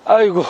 아이고,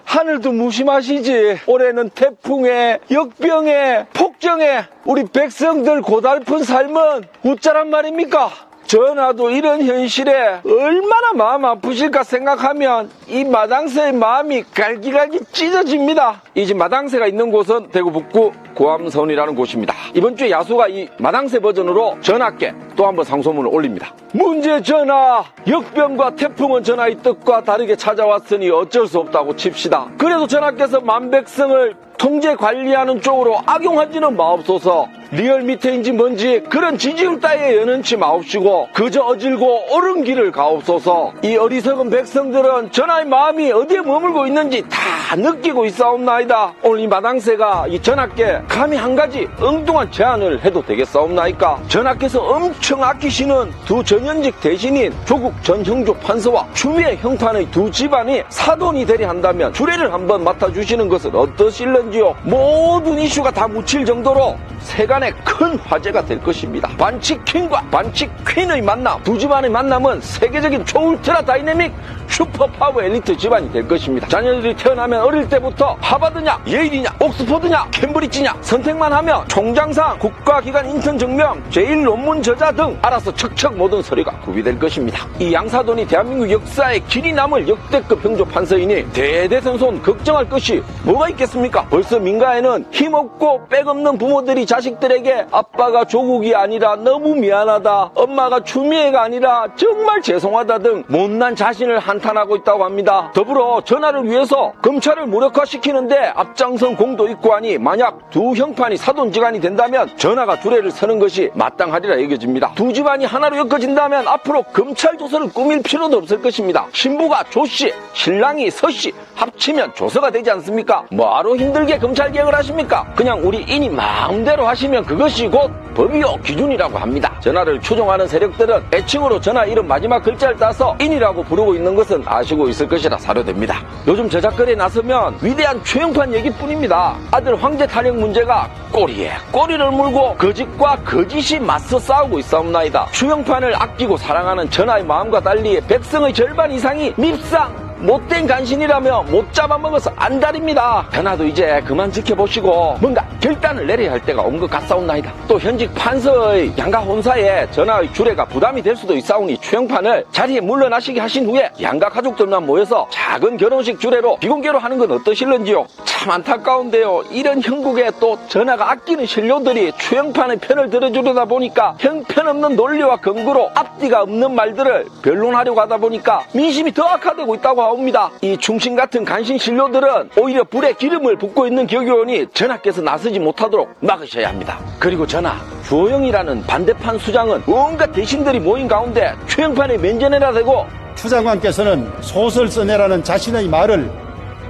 하늘도 무심하시지. 올해는 태풍에, 역병에, 폭정에 우리 백성들 고달픈 삶은 웃자란 말입니까? 전하도 이런 현실에 얼마나 마음 아프실까 생각하면 이 마당새의 마음이 갈기갈기 찢어집니다. 이 집 마당새가 있는 곳은 대구 북구 고암선이라는 곳입니다. 이번 주에 야수가 이 마당새 버전으로 전하께 또 한번 상소문을 올립니다. 문제 전하, 역병과 태풍은 전하의 뜻과 다르게 찾아왔으니 어쩔 수 없다고 칩시다. 그래도 전하께서 만백성을 통제 관리하는 쪽으로 악용하지는 마옵소서. 리얼 밑에인지 뭔지 그런 지지율 따위에 연연치 마옵시고 그저 어질고 옳은 길을 가옵소서. 이 어리석은 백성들은 전하의 마음이 어디에 머물고 있는지 다 느끼고 있사옵나이다. 오늘 이 마당새가 이 전하께 감히 한 가지 엉뚱한 제안을 해도 되겠사옵나이까? 전하께서 엄청 아끼시는 두 전현직 대신인 조국 전 형조 판서와 추미애 형판의 두 집안이 사돈이 되려 한다면 주례를 한번 맡아주시는 것은 어떠실런지요? 모든 이슈가 다 묻힐 정도로 세간의 큰 화제가 될 것입니다. 반칙퀸과 반칙퀸의 만남, 두 집안의 만남은 세계적인 초울트라 다이내믹 슈퍼파워 엘리트 집안이 될 것입니다. 자녀들이 태어나면 어릴 때부터 하버드냐, 예일이냐, 옥스퍼드냐, 캠브리지냐 선택만 하면 총장상, 국가기관 인턴 증명, 제1 논문 저자 등 알아서 척척 모든 서류가 구비될 것입니다. 이 양사돈이 대한민국 역사에 길이 남을 역대급 형조 판서이니 대대손손 걱정할 것이 뭐가 있겠습니까? 벌써 민가에는 힘없고 백없는 부모들이 자식들에게 아빠가 조국이 아니라 너무 미안하다, 엄마가 추미애가 아니라 정말 죄송하다 등 못난 자신을 한탄하고 있다고 합니다. 더불어 전하를 위해서 검찰을 무력화시키는데 앞장선 공도 있고 하니 만약 두 형판이 사돈지간이 된다면 전하가 주례를 서는 것이 마땅하리라 여겨집니다. 두 집안이 하나로 엮어진다면 앞으로 검찰 조서를 꾸밀 필요도 없을 것입니다. 신부가 조씨, 신랑이 서씨 합치면 조서가 되지 않습니까? 뭐하러 힘들게 검찰 개혁을 하십니까? 그냥 우리 인이 마음대로 하시면 그것이 곧 법이요 기준이라고 합니다. 전하를 추종하는 세력들은 애칭으로 전하 이름 마지막 글자를 따서 인이라고 부르고 있는 것은 아시고 있을 것이라 사료됩니다. 요즘 저작거리에 나서면 위대한 최영판 얘기뿐입니다. 아들 황제 탄핵 문제가 꼬리에 꼬리를 물고 거짓과 거짓이 맞서 싸우고 있사옵나이다. 최영판을 아끼고 사랑하는 전하의 마음과 달리 백성의 절반 이상이 밉상 못된 간신이라며 못 잡아먹어서 안달입니다. 전하도 이제 그만 지켜보시고 뭔가 결단을 내려야 할 때가 온 것 같사옵나이다. 또 현직 판서의 양가 혼사에 전하의 주례가 부담이 될 수도 있사오니 최영판을 자리에 물러나시게 하신 후에 양가 가족들만 모여서 작은 결혼식 주례로 비공개로 하는 건 어떠실런지요? 참 안타까운데요. 이런 형국에 또 전하가 아끼는 신료들이 최영판의 편을 들어주려다 보니까 형편없는 논리와 근거로 앞뒤가 없는 말들을 변론하려고 하다 보니까 민심이 더 악화되고 있다고 하옵니다. 이 충신 같은 간신 신료들은 오히려 불에 기름을 붓고 있는 격이 오니 전하께서 나서지 못하도록 막으셔야 합니다. 그리고 전하, 주호영이라는 반대판 수장은 온갖 대신들이 모인 가운데 최영판의 면전에나 대고 추 장관께서는 소설 써내라는 자신의 말을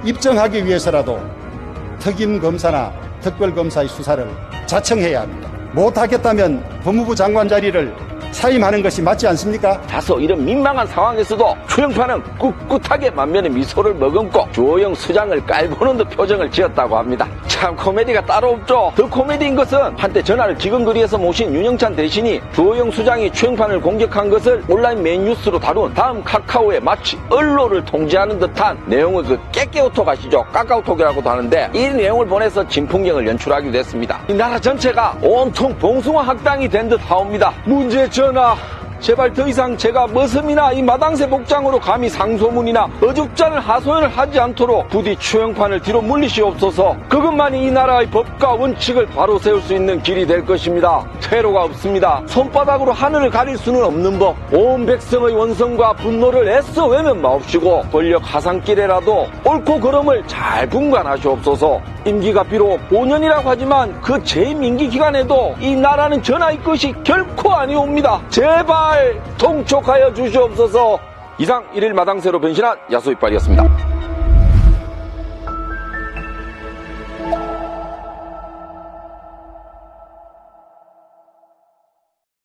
입증하기 위해서라도 특임검사나 특별검사의 수사를 자청해야 합니다. 못하겠다면 법무부 장관 자리를 사임하는 것이 맞지 않습니까? 다소 이런 민망한 상황에서도 최영판은 꿋꿋하게 만면에 미소를 머금고 주호영 수장을 깔보는 듯 표정을 지었다고 합니다. 참 코미디가 따로 없죠. 더 코미디인 것은 한때 전하를 기근거리에서 모신 윤영찬 대신이 주호영 수장이 최영판을 공격한 것을 온라인 메인 뉴스로 다룬 다음 카카오에 마치 언론을 통제하는 듯한 내용의 그 깨깨오톡 아시죠? 까까오톡이라고도 하는데 이 내용을 보내서 진풍경을 연출하기도 했습니다. 이 나라 전체가 온통 봉숭아 학당이 된 듯 하옵니다. 문제 전하, 제발 더 이상 제가 머슴이나 이 마당새 복장으로 감히 상소문이나 어줍잖은 하소연을 하지 않도록 부디 최영판을 뒤로 물리시옵소서. 그것만이 이 나라의 법과 원칙을 바로 세울 수 있는 길이 될 것입니다. 퇴로가 없습니다. 손바닥으로 하늘을 가릴 수는 없는 법. 온 백성의 원성과 분노를 애써 외면 마옵시고 권력 하산길에라도 옳고 그름을 잘 분간하시옵소서. 임기가 비록 5년이라고 하지만 그 재임임기 기간에도 이 나라는 전하의 것이 결코 아니옵니다. 제발 통촉하여 주시옵소서. 이상 1일 마당새로 변신한 야수이빨이었습니다.